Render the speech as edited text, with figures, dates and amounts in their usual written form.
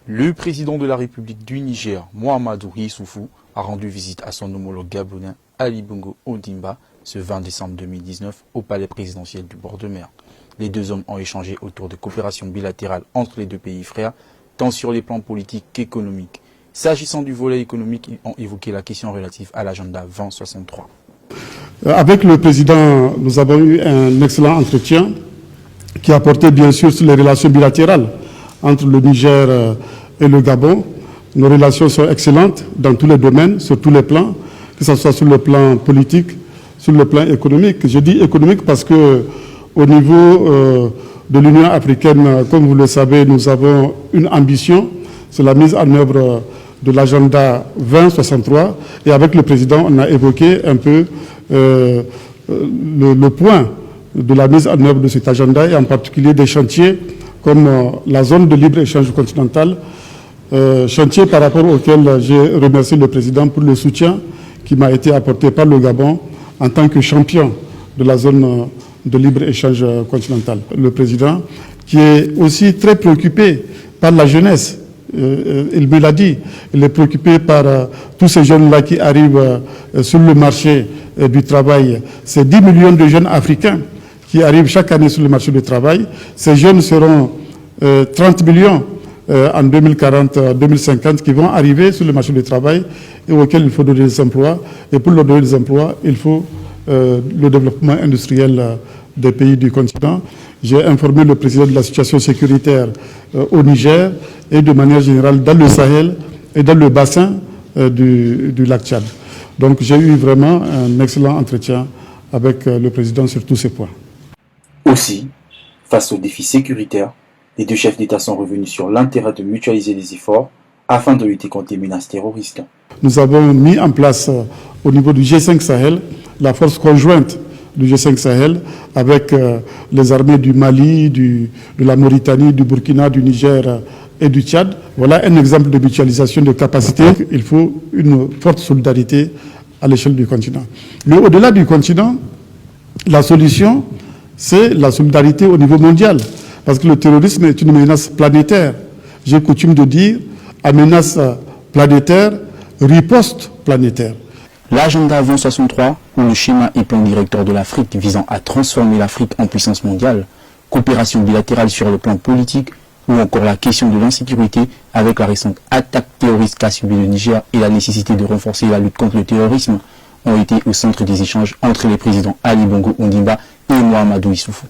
Le président de la République du Niger, Mahamadou Issoufou, a rendu visite à son homologue gabonais Ali Bongo Ondimba ce 20 décembre 2019 au palais présidentiel du bord de mer. Les deux hommes ont échangé autour de coopération bilatérale entre les deux pays frères, tant sur les plans politiques qu'économiques. S'agissant du volet économique, ils ont évoqué la question relative à l'agenda 2063. Avec le président, nous avons eu un excellent entretien qui a porté bien sûr sur les relations bilatérales entre le Niger et le Gabon. Nos relations sont excellentes dans tous les domaines, sur tous les plans, que ce soit sur le plan politique, sur le plan économique. Je dis économique parce que au niveau de l'Union africaine, comme vous le savez, nous avons une ambition, c'est la mise en œuvre de l'agenda 2063. Et avec le président, on a évoqué un peu le point de la mise en œuvre de cet agenda et en particulier des chantiers comme la zone de libre-échange continentale, chantier par rapport auquel j'ai remercié le président pour le soutien qui m'a été apporté par le Gabon en tant que champion de la zone de libre-échange continentale. Le président qui est aussi très préoccupé par la jeunesse, il me l'a dit, il est préoccupé par tous ces jeunes-là qui arrivent sur le marché du travail. C'est 10 millions de jeunes africains qui arrivent chaque année sur le marché du travail. Ces jeunes seront 30 millions en 2040-2050 qui vont arriver sur le marché du travail et auxquels il faut donner des emplois. Et pour leur donner des emplois, il faut le développement industriel des pays du continent. J'ai informé le président de la situation sécuritaire au Niger et de manière générale dans le Sahel et dans le bassin du lac Tchad. Donc j'ai eu vraiment un excellent entretien avec le président sur tous ces points. Aussi, face aux défis sécuritaires, les deux chefs d'État sont revenus sur l'intérêt de mutualiser les efforts afin de lutter contre les menaces terroristes. Nous avons mis en place au niveau du G5 Sahel la force conjointe du G5 Sahel avec les armées du Mali, de la Mauritanie, du Burkina, du Niger et du Tchad. Voilà un exemple de mutualisation de capacités. Il faut une forte solidarité à l'échelle du continent. Mais au-delà du continent, la solution, c'est la solidarité au niveau mondial. Parce que le terrorisme est une menace planétaire. J'ai coutume de dire, à menace planétaire, riposte planétaire. L'agenda 2063, ou le schéma et plan directeur de l'Afrique visant à transformer l'Afrique en puissance mondiale, coopération bilatérale sur le plan politique, ou encore la question de l'insécurité avec la récente attaque terroriste qu'a subi le Niger et la nécessité de renforcer la lutte contre le terrorisme, ont été au centre des échanges entre les présidents Ali Bongo Ondimba et Mahamadou Issoufou.